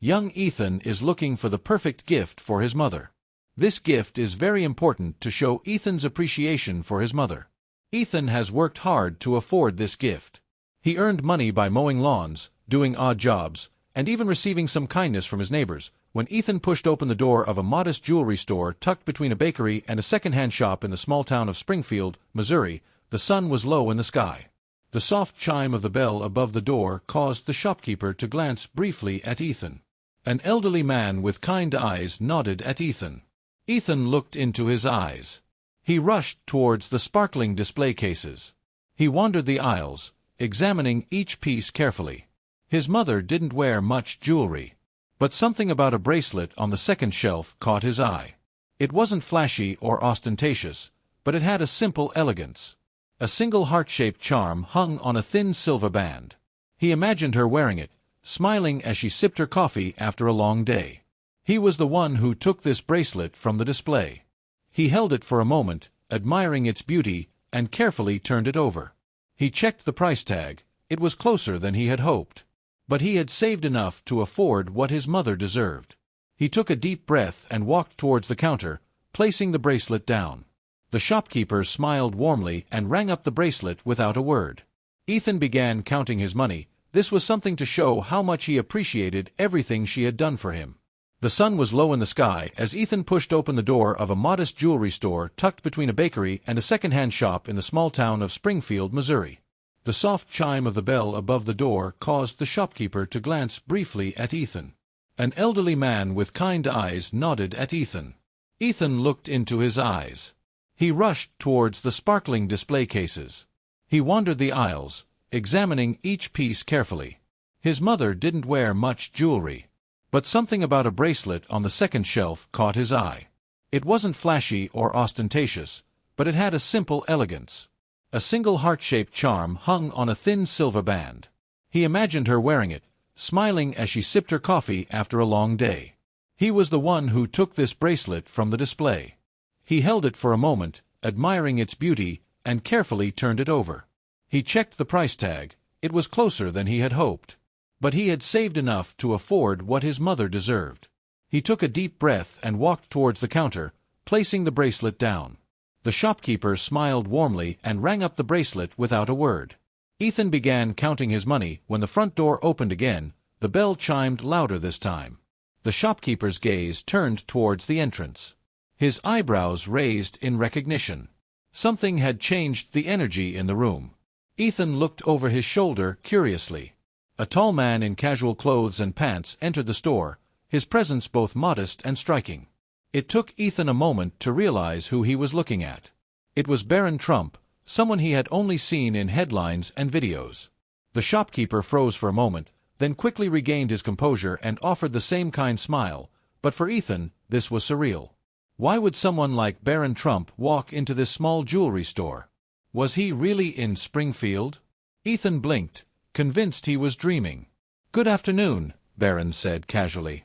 Young Ethan is looking for the perfect gift for his mother. This gift is very important to show Ethan's appreciation for his mother. Ethan has worked hard to afford this gift. He earned money by mowing lawns, doing odd jobs, and even receiving some kindness from his neighbors. When Ethan pushed open the door of a modest jewelry store tucked between a bakery and a second-hand shop in the small town of Springfield, Missouri, the sun was low in the sky. The soft chime of the bell above the door caused the shopkeeper to glance briefly at Ethan. An elderly man with kind eyes nodded at Ethan. Ethan looked into his eyes. He rushed towards the sparkling display cases. He wandered the aisles, examining each piece carefully. His mother didn't wear much jewelry, but something about a bracelet on the second shelf caught his eye. It wasn't flashy or ostentatious, but it had a simple elegance. A single heart-shaped charm hung on a thin silver band. He imagined her wearing it, smiling as she sipped her coffee after a long day. He was the one who took this bracelet from the display. He held it for a moment, admiring its beauty, and carefully turned it over. He checked the price tag. It was closer than he had hoped. But he had saved enough to afford what his mother deserved. He took a deep breath and walked towards the counter, placing the bracelet down. The shopkeeper smiled warmly and rang up the bracelet without a word. Ethan began counting his money. This was something to show how much he appreciated everything she had done for him. The sun was low in the sky as Ethan pushed open the door of a modest jewelry store tucked between a bakery and a second-hand shop in the small town of Springfield, Missouri. The soft chime of the bell above the door caused the shopkeeper to glance briefly at Ethan. An elderly man with kind eyes nodded at Ethan. Ethan looked into his eyes. He rushed towards the sparkling display cases. He wandered the aisles, examining each piece carefully. His mother didn't wear much jewelry, but something about a bracelet on the second shelf caught his eye. It wasn't flashy or ostentatious, but it had a simple elegance. A single heart-shaped charm hung on a thin silver band. He imagined her wearing it, smiling as she sipped her coffee after a long day. He was the one who took this bracelet from the display. He held it for a moment, admiring its beauty, and carefully turned it over. He checked the price tag. It was closer than he had hoped. But he had saved enough to afford what his mother deserved. He took a deep breath and walked towards the counter, placing the bracelet down. The shopkeeper smiled warmly and rang up the bracelet without a word. Ethan began counting his money when the front door opened again. The bell chimed louder this time. The shopkeeper's gaze turned towards the entrance. His eyebrows raised in recognition. Something had changed the energy in the room. Ethan looked over his shoulder curiously. A tall man in casual clothes and pants entered the store, his presence both modest and striking. It took Ethan a moment to realize who he was looking at. It was Barron Trump, someone he had only seen in headlines and videos. The shopkeeper froze for a moment, then quickly regained his composure and offered the same kind smile, but for Ethan, this was surreal. Why would someone like Barron Trump walk into this small jewelry store? Was he really in Springfield? Ethan blinked, convinced he was dreaming. "Good afternoon," Barron said casually.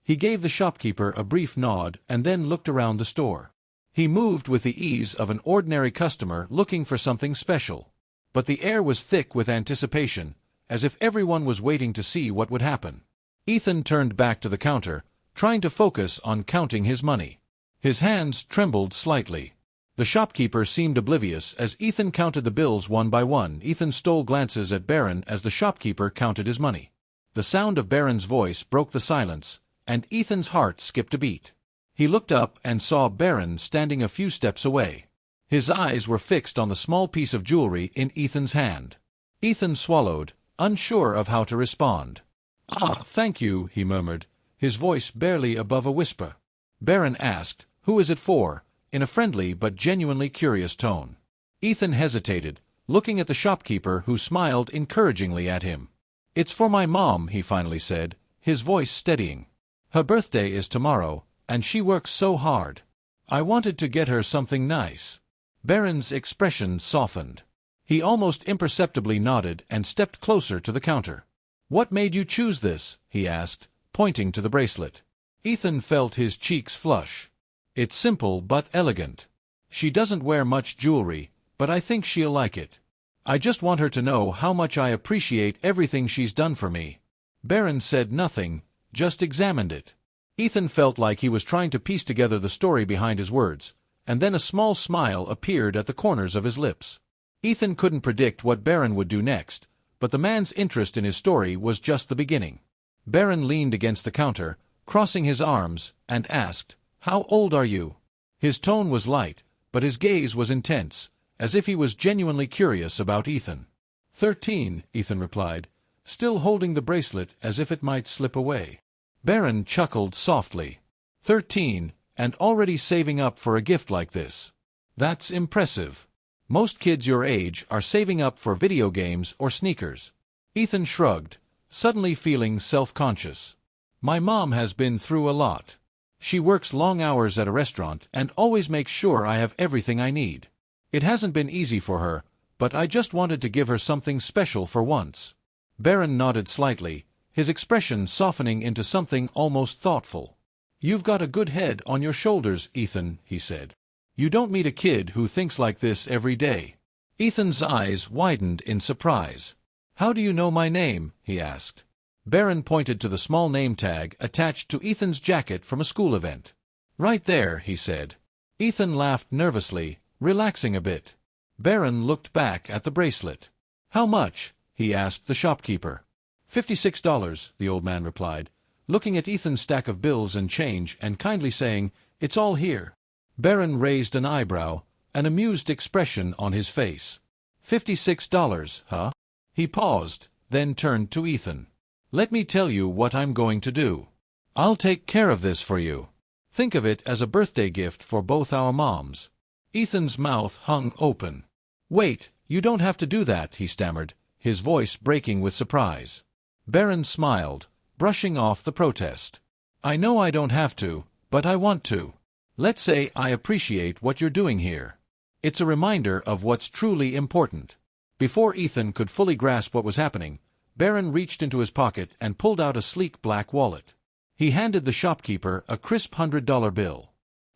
He gave the shopkeeper a brief nod and then looked around the store. He moved with the ease of an ordinary customer looking for something special. But the air was thick with anticipation, as if everyone was waiting to see what would happen. Ethan turned back to the counter, trying to focus on counting his money. His hands trembled slightly. The shopkeeper seemed oblivious as Ethan counted the bills one by one. Ethan stole glances at Barron as the shopkeeper counted his money. The sound of Barron's voice broke the silence, and Ethan's heart skipped a beat. He looked up and saw Barron standing a few steps away. His eyes were fixed on the small piece of jewelry in Ethan's hand. Ethan swallowed, unsure of how to respond. "Ah, thank you," he murmured, his voice barely above a whisper. Barron asked, "Who is it for?" in a friendly but genuinely curious tone. Ethan hesitated, looking at the shopkeeper who smiled encouragingly at him. "It's for my mom," he finally said, his voice steadying. "Her birthday is tomorrow, and she works so hard. I wanted to get her something nice." Barron's expression softened. He almost imperceptibly nodded and stepped closer to the counter. "What made you choose this?" he asked, pointing to the bracelet. Ethan felt his cheeks flush. "It's simple but elegant. She doesn't wear much jewelry, but I think she'll like it. I just want her to know how much I appreciate everything she's done for me." Barron said nothing, just examined it. Ethan felt like he was trying to piece together the story behind his words, and then a small smile appeared at the corners of his lips. Ethan couldn't predict what Barron would do next, but the man's interest in his story was just the beginning. Barron leaned against the counter, crossing his arms, and asked, "How old are you?" His tone was light, but his gaze was intense, as if he was genuinely curious about Ethan. 13, Ethan replied, still holding the bracelet as if it might slip away. Barron chuckled softly. 13, and already saving up for a gift like this. That's impressive. Most kids your age are saving up for video games or sneakers. Ethan shrugged, suddenly feeling self-conscious. My mom has been through a lot. She works long hours at a restaurant and always makes sure I have everything I need. It hasn't been easy for her, but I just wanted to give her something special for once. Barron nodded slightly, his expression softening into something almost thoughtful. You've got a good head on your shoulders, Ethan, he said. You don't meet a kid who thinks like this every day. Ethan's eyes widened in surprise. How do you know my name? He asked. Barron pointed to the small name tag attached to Ethan's jacket from a school event. Right there, he said. Ethan laughed nervously, relaxing a bit. Barron looked back at the bracelet. How much? He asked the shopkeeper. $56, the old man replied, looking at Ethan's stack of bills and change and kindly saying, It's all here. Barron raised an eyebrow, an amused expression on his face. $56, huh? He paused, then turned to Ethan. Let me tell you what I'm going to do. I'll take care of this for you. Think of it as a birthday gift for both our moms. Ethan's mouth hung open. Wait, you don't have to do that, he stammered, his voice breaking with surprise. Barron smiled, brushing off the protest. I know I don't have to, but I want to. Let's say I appreciate what you're doing here. It's a reminder of what's truly important. Before Ethan could fully grasp what was happening, Barron reached into his pocket and pulled out a sleek black wallet. He handed the shopkeeper a crisp $100 bill.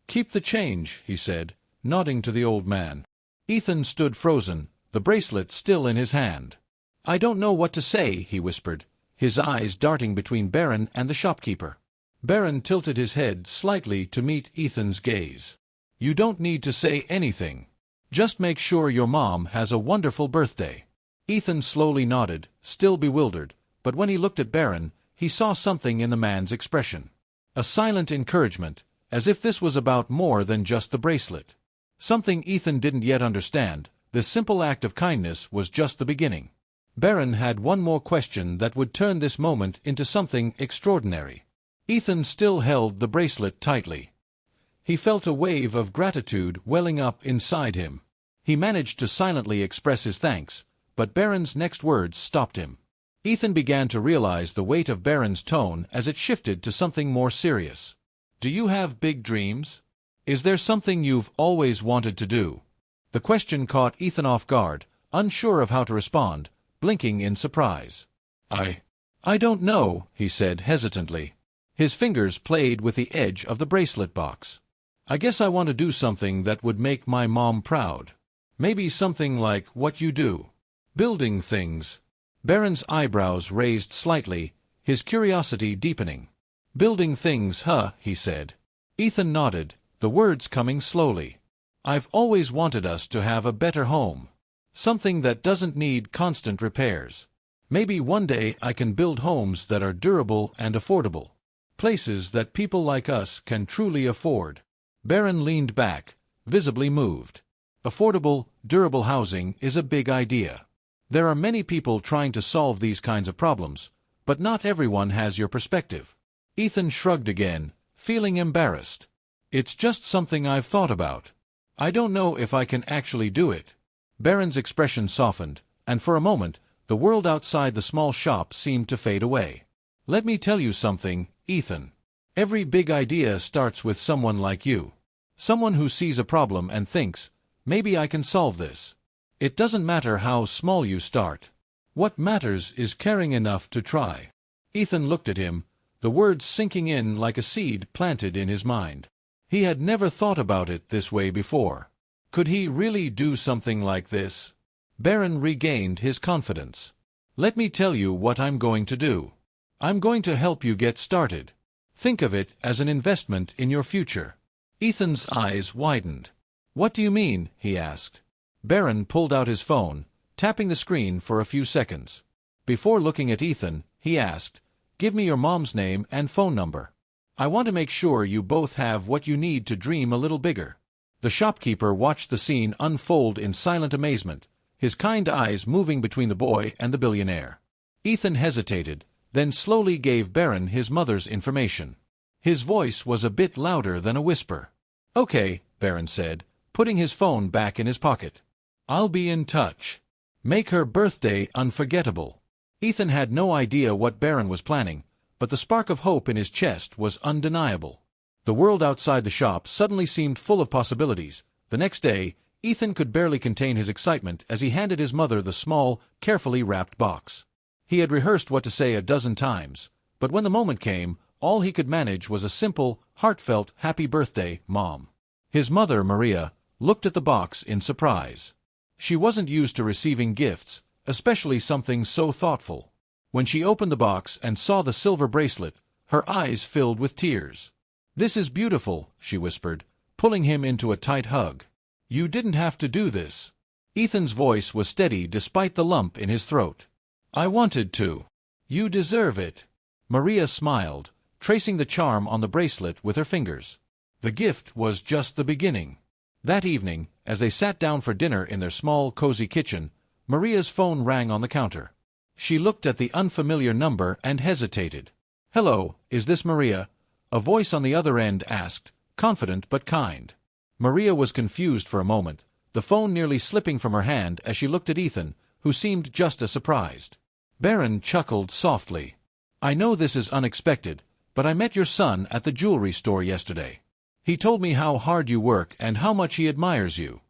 Keep the change, he said, nodding to the old man. Ethan stood frozen, the bracelet still in his hand. I don't know what to say, he whispered, his eyes darting between Barron and the shopkeeper. Barron tilted his head slightly to meet Ethan's gaze. You don't need to say anything. Just make sure your mom has a wonderful birthday. Ethan slowly nodded, still bewildered, but when he looked at Barron, he saw something in the man's expression. A silent encouragement, as if this was about more than just the bracelet. Something Ethan didn't yet understand, this simple act of kindness was just the beginning. Barron had one more question that would turn this moment into something extraordinary. Ethan still held the bracelet tightly. He felt a wave of gratitude welling up inside him. He managed to silently express his thanks, but Barron's next words stopped him. Ethan began to realize the weight of Barron's tone as it shifted to something more serious. Do you have big dreams? Is there something you've always wanted to do? The question caught Ethan off guard, unsure of how to respond, blinking in surprise. I don't know, he said hesitantly. His fingers played with the edge of the bracelet box. I guess I want to do something that would make my mom proud. Maybe something like what you do. Building things. Barron's eyebrows raised slightly, his curiosity deepening. Building things, huh, he said. Ethan nodded, the words coming slowly. I've always wanted us to have a better home. Something that doesn't need constant repairs. Maybe one day I can build homes that are durable and affordable. Places that people like us can truly afford. Barron leaned back, visibly moved. Affordable, durable housing is a big idea. There are many people trying to solve these kinds of problems, but not everyone has your perspective. Ethan shrugged again, feeling embarrassed. It's just something I've thought about. I don't know if I can actually do it. Barron's expression softened, and for a moment, the world outside the small shop seemed to fade away. Let me tell you something, Ethan. Every big idea starts with someone like you. Someone who sees a problem and thinks, maybe I can solve this. It doesn't matter how small you start. What matters is caring enough to try. Ethan looked at him, the words sinking in like a seed planted in his mind. He had never thought about it this way before. Could he really do something like this? Barron regained his confidence. Let me tell you what I'm going to do. I'm going to help you get started. Think of it as an investment in your future." Ethan's eyes widened. "What do you mean?" he asked. Barron pulled out his phone, tapping the screen for a few seconds. Before looking at Ethan, he asked, "Give me your mom's name and phone number. I want to make sure you both have what you need to dream a little bigger." The shopkeeper watched the scene unfold in silent amazement, his kind eyes moving between the boy and the billionaire. Ethan hesitated, then slowly gave Barron his mother's information. His voice was a bit louder than a whisper. "Okay," Barron said, putting his phone back in his pocket. "I'll be in touch. Make her birthday unforgettable." Ethan had no idea what Barron was planning, but the spark of hope in his chest was undeniable. The world outside the shop suddenly seemed full of possibilities. The next day, Ethan could barely contain his excitement as he handed his mother the small, carefully wrapped box. He had rehearsed what to say a dozen times, but when the moment came, all he could manage was a simple, heartfelt "Happy Birthday, Mom." His mother, Maria, looked at the box in surprise. She wasn't used to receiving gifts, especially something so thoughtful. When she opened the box and saw the silver bracelet, her eyes filled with tears. "This is beautiful," she whispered, pulling him into a tight hug. "You didn't have to do this." Ethan's voice was steady despite the lump in his throat. "I wanted to. You deserve it." Maria smiled, tracing the charm on the bracelet with her fingers. The gift was just the beginning. That evening, as they sat down for dinner in their small, cozy kitchen, Maria's phone rang on the counter. She looked at the unfamiliar number and hesitated. "Hello, is this Maria?" a voice on the other end asked, confident but kind. Maria was confused for a moment, the phone nearly slipping from her hand as she looked at Ethan, who seemed just as surprised. Barron chuckled softly. "I know this is unexpected, but I met your son at the jewelry store yesterday. He told me how hard you work and how much he admires you.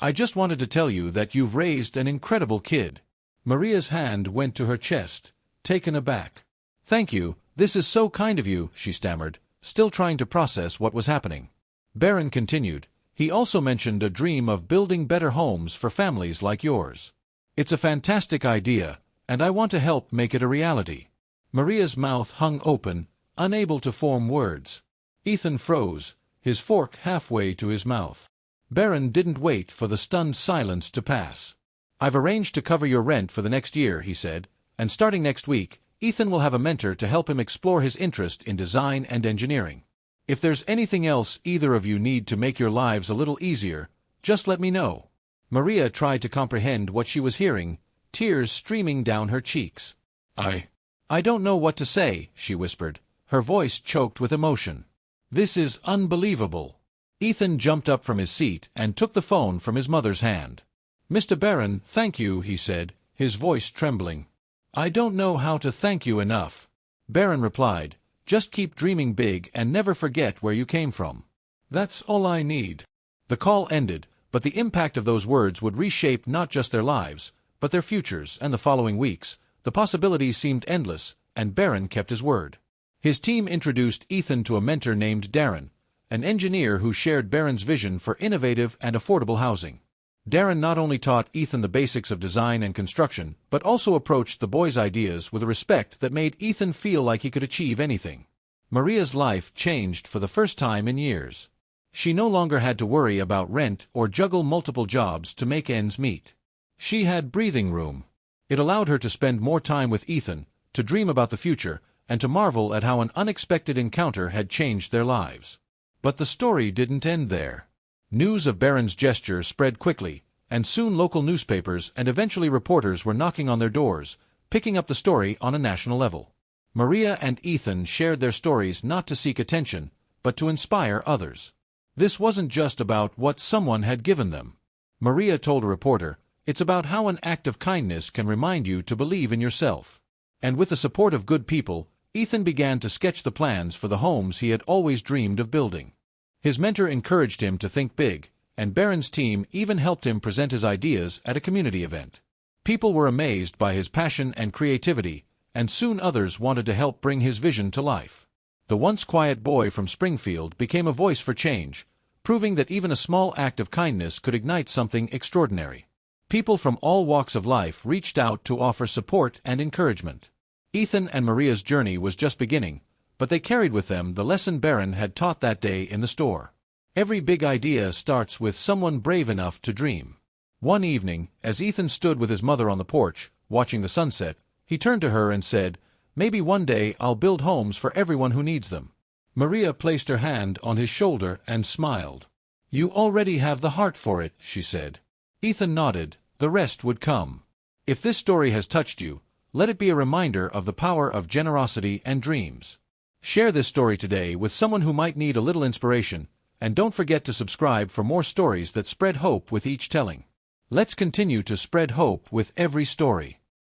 I just wanted to tell you that you've raised an incredible kid." Maria's hand went to her chest, taken aback. "Thank you, this is so kind of you," she stammered, still trying to process what was happening. Barron continued, "He also mentioned a dream of building better homes for families like yours. It's a fantastic idea, and I want to help make it a reality." Maria's mouth hung open, unable to form words. Ethan froze, his fork halfway to his mouth. Barron didn't wait for the stunned silence to pass. "I've arranged to cover your rent for the next year," he said, "and starting next week, Ethan will have a mentor to help him explore his interest in design and engineering. If there's anything else either of you need to make your lives a little easier, just let me know." Maria tried to comprehend what she was hearing, tears streaming down her cheeks. I don't know what to say," she whispered, her voice choked with emotion. "This is unbelievable." Ethan jumped up from his seat and took the phone from his mother's hand. "Mr. Barron, thank you," he said, his voice trembling. "I don't know how to thank you enough." Barron replied, "Just keep dreaming big and never forget where you came from. That's all I need." The call ended, but the impact of those words would reshape not just their lives, but their futures, and the following weeks, the possibilities seemed endless, and Barron kept his word. His team introduced Ethan to a mentor named Darren, an engineer who shared Barron's vision for innovative and affordable housing. Darren not only taught Ethan the basics of design and construction, but also approached the boy's ideas with a respect that made Ethan feel like he could achieve anything. Maria's life changed for the first time in years. She no longer had to worry about rent or juggle multiple jobs to make ends meet. She had breathing room. It allowed her to spend more time with Ethan, to dream about the future, and to marvel at how an unexpected encounter had changed their lives. But the story didn't end there. News of Barron's gesture spread quickly, and soon local newspapers and eventually reporters were knocking on their doors, picking up the story on a national level. Maria and Ethan shared their stories not to seek attention, but to inspire others. This wasn't just about what someone had given them. Maria told a reporter, "It's about how an act of kindness can remind you to believe in yourself." And with the support of good people, Ethan began to sketch the plans for the homes he had always dreamed of building. His mentor encouraged him to think big, and Barron's team even helped him present his ideas at a community event. People were amazed by his passion and creativity, and soon others wanted to help bring his vision to life. The once quiet boy from Springfield became a voice for change, proving that even a small act of kindness could ignite something extraordinary. People from all walks of life reached out to offer support and encouragement. Ethan and Maria's journey was just beginning, but they carried with them the lesson Barron had taught that day in the store. Every big idea starts with someone brave enough to dream. One evening, as Ethan stood with his mother on the porch, watching the sunset, he turned to her and said, "Maybe one day I'll build homes for everyone who needs them." Maria placed her hand on his shoulder and smiled. "You already have the heart for it," she said. Ethan nodded. The rest would come. If this story has touched you, let it be a reminder of the power of generosity and dreams. Share this story today with someone who might need a little inspiration, and don't forget to subscribe for more stories that spread hope with each telling. Let's continue to spread hope with every story.